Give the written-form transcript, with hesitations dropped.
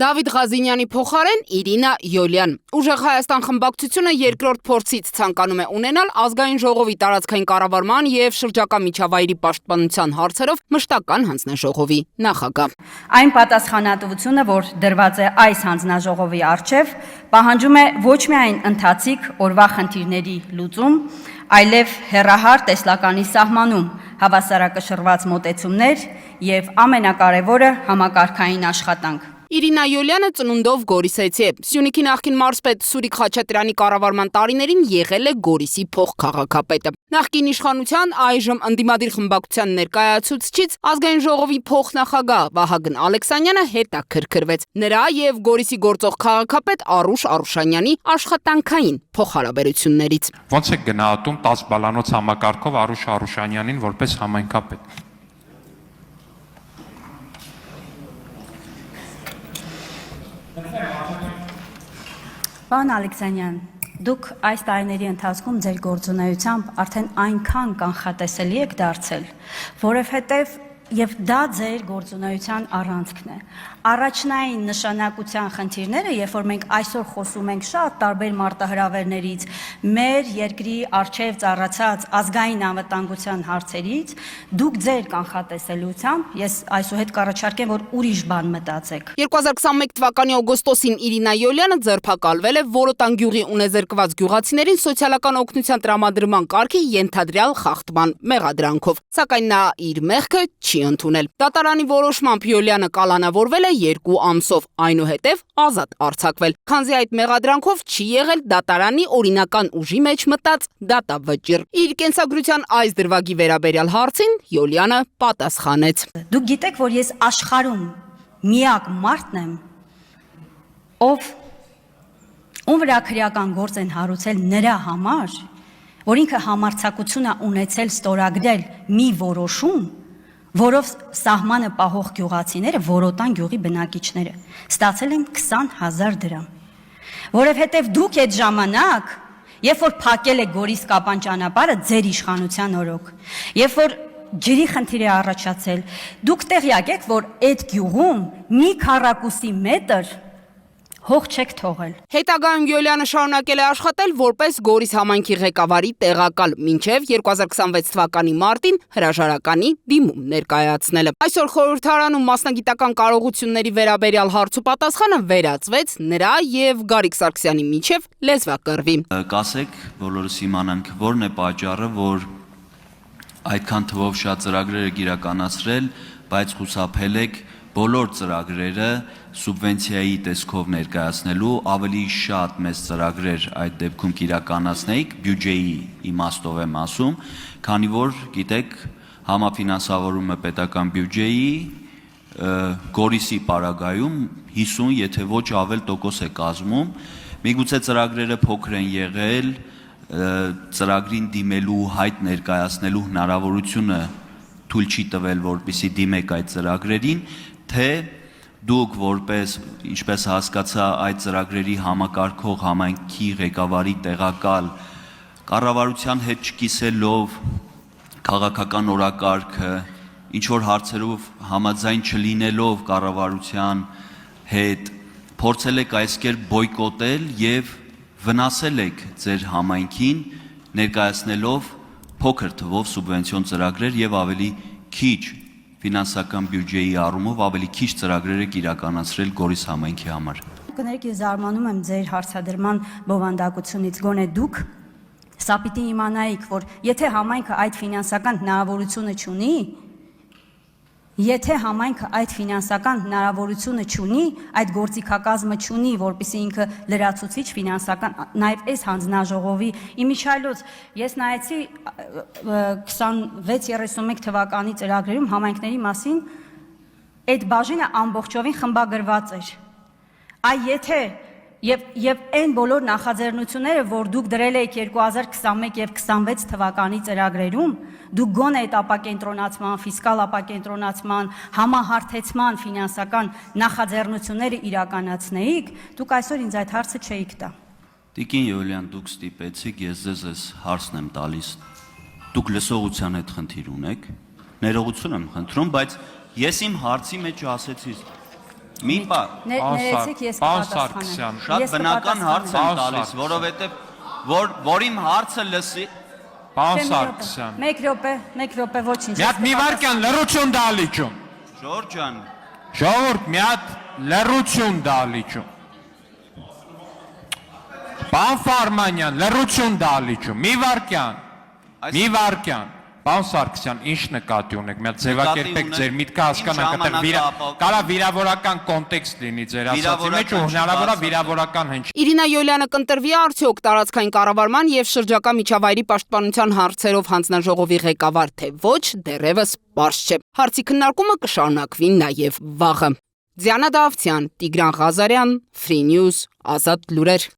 Դավիթ Ղազինյանի փոխարեն Իրինա Յոլյան։ Ուժեղ Հայաստան խմբակցությունը երկրորդ փորձից ցանկանում է ունենալ ազգային ժողովի տարածքային կառավարման եւ շրջակա միջավայրի պաշտպանության հարցերով մշտական հանձնաժողովի նախագահ։ Այն պատասխանատվությունը, որ դրված է այս հանձնաժողովի առջև, պահանջում է ոչ միայն ընթացիկ օրվա խնդիրների լուծում, այլև հեռահար տեսլականի սահմանում հավասարակշռված մոտեցումներ եւ ամենակարևորը համակարգային աշխատանք։ Իրինա Յոլյանը ծնունդով Գորիսեցի է։ Սյունիքի նախկին մարզպետ Սուրիկ Խաչատրյանի կառավարման տարիներին եղել է Գորիսի փոխքաղաքապետը։ Նախկին իշխանության այժմ ընդդիմադիր խմբակցության ներկայացուցիչից ազգային ժողովի փոխնախագահ Վահագն Ալեքսանյանը հետաքրքրվեց նրա եւ Գորիսի գործող քաղաքապետ Արուշ Արուշանյանի աշխատանքային փոխհարաբերություններից։ Ոնց է գնահատում 10 բալանոց համակարգով Արուշ Արուշանյանին որպես համայնքապետ։ Պարոն Ալեքսանյան, դուք այս տարիների ընթացքում ձեր գործունեությամբ արդեն այնքան կանխատեսելի եք դարձել, որովհետև եւ դա ձեր գործունեության առանցքն է։ Առաջնային նշանակության խնդիրները, երբ որ մենք այսօր խոսում ենք շատ տարբեր մարտահրավերներից, մեր երկրի առջև ծառացած ազգային անվտանգության հարցերից, դուք ձեր կանխատեսելիությամբ, ես այսուհետ կառաջարկեմ, որ ուրիշ բան մտածեք։ 2021 թվականի օգոստոսին Իրինա Յոլյանը ձերբակալվել է Որոտան գյուղի ունեզրկված գյուղացիներին սոցիալական օգնության տրամադրման կարգի ենթադրյալ խախտման մեղադրանքով, սակայն նա իր մեղքը չի ընդունել։ Դատարանի որոշմամբ Յոլյանը կալանավորվել է 2 ամսով, այնուհետև ազատ արձակվել, քանզի այդ մեղադրանքով չի եղել դատարանի օրինական ուժի մեջ մտած դատավճիռ։ Իր կենսագրության այս դրվագի վերաբերյալ հարցին Յոլյանը պատասխանեց. Դուք գիտեք, որ ես աշխարհում միակ մարդն եմ, ում վրա քրեական գործ են հարուցել նրա համար, որ ինքը համարձակություն է ունեցել ստորագրել մի որոշում, որով սահմանը պահող գյուղացիները, Որոտան գյուղի բնակիչները, ստացել են 20,000 դրամ։ Որովհետև դուք այդ ժամանակ, երբ որ փակել է Գորիս Կապան ճանապարհը ձեր իշխանության օրոք, երբ որ ջրի խնդիր է առաջացել, դուք տեղյակ եք, որ այդ գյուղում մի քառակուսի մետր հող չեք թողել։ Հետագայում Յոլյանը շարունակել է աշխատել որպես Գորիս համայնքի ղեկավարի տեղակալ, մինչև 2026 թվականի մարտին հրաժարականի դիմում ներկայացնելը։ Այսօր խորհրդարանում մասնագիտական կարողությունների վերաբերյալ հարց ու պատասխանը վերածվեց նրա եւ Գարիկ Սարգսյանի միջև լեզվակռվի։ Կասեք, բոլորս իմանանք, որն է պատճառը, որ այդքան թվով շատ ծրագրեր եք իրականացրել, բայց խուսափել եք բոլոր ծրագրերը սուբվենցիայի տեսքով ներկայացնելու, ավելի շատ մեծ ծրագրեր այդ դեպքում կիրականացնեիք, բյուջեի իմաստով եմ ասում, քանի որ գիտեք, համաֆինանսավորումը պետական բյուջեի Գորիսի պարագայում 50, եթե ոչ ավել տոկոս է կազմում, միգուցե ծրագրերը փոքր են եղել, ծրագրին դիմելու հայտ ներկայացնելու հնարավորությունը թույլ չի տվել, որպեսզի դիմեք այդ ծրագրերին, թե դուք որպես, ինչպես հասկացա, այդ ծրագրերի համակարգող համայնքի ղեկավարի տեղակալ, կառավարության հետ չկիսելով քաղաքական օրակարգը, ինչ որ հարցերով համաձայն չլինելով կառավարության հետ, փորձել եք այս կերպ բոյկոտել եւ վնասել եք ձեր համայնքին, ներկայացնելով փոքր թվով սուբվենցիոն ծրագրեր եւ ավելի քիչ ֆինանսական բյուջեի առումով ավելի քիչ ծրագրեր եք իրականացրել Գորիս համայնքի համար։ Կներեք, ես զարմանում եմ ձեր հարցադրման բովանդակությունից, գոնե դուք սա պիտի իմանայիք, որ եթե համայնքը այդ ֆինանսական հնարավորությունը չունի, այդ գործիքակազմը չունի, որպեսզի ինքը լրացուցիչ ֆինանսական, նաև այս հանձնաժողովի իմիջիայլոց, ես նայեցի 26-31 թվականի ծրագրերում համայնքների մասին, այդ բաժինը ամբողջովին խմբագրված էր։ Եվ այն բոլոր նախաձեռնությունները, որ դուք դրել եք 2021 եւ 26 թվականի ծրագրերում, դուք գոնե այդ ապակենտրոնացման, ֆիսկալ ապակենտրոնացման, համահարթեցման ֆինանսական նախաձեռնությունները իրականացնեիք, դուք այսօր ինձ այդ հարցը չէիք տա։ Տիկին Յոլյան, դուք ստիպեցիք, ես ձեզ այս հարցն եմ տալիս։ Դուք լսողության հետ խնդիր ունեք, ներողություն եմ խնդրում, բայց ես իմ հարցի մեջ ասեցի Մի բան, Ներեցեք ես Պարոն կպատասխանեմ։ Սարգսյան, շատ Ես բնական հարց եմ Պարոն տալիս, Սարգսյան։ որովհետև որ իմ հարցը լսի, Պարոն Մի Սարգսյան։ մեկ րոպե, ոչինչ։ Մի հատ մի վարքյան լրություն դալիճում։ Ժորժ ջան, Ժողովուրդ, մի հատ լրություն դալիճում։ Պարոն Ֆարմանյան, լրություն դալիճում։ Մի վարքյան։ Պարոն Սարգսյան, ինչ նկատի ունեք։ Մի հատ ձևակերպեք ձեր միտքը հասկանանք, կարա վիրավորական կոնտեքստ լինի ձեր ասածի մեջ ու հնարավոր է վիրավորական հնչ։ Իրինա Յոլյանը կընտրվի արդյոք տարածքային կառավարման եւ շրջակա միջավայրի պաշտպանության հարցերով հանձնաժողովի ղեկավար, թե ոչ, դեռևս պարզ չէ։ Հարցի քննարկումը կշարունակվի նաեւ վաղը։ Դիանա Դավթյան, Տիգրան Ղազարյան, Free News, Ազատ լուրեր։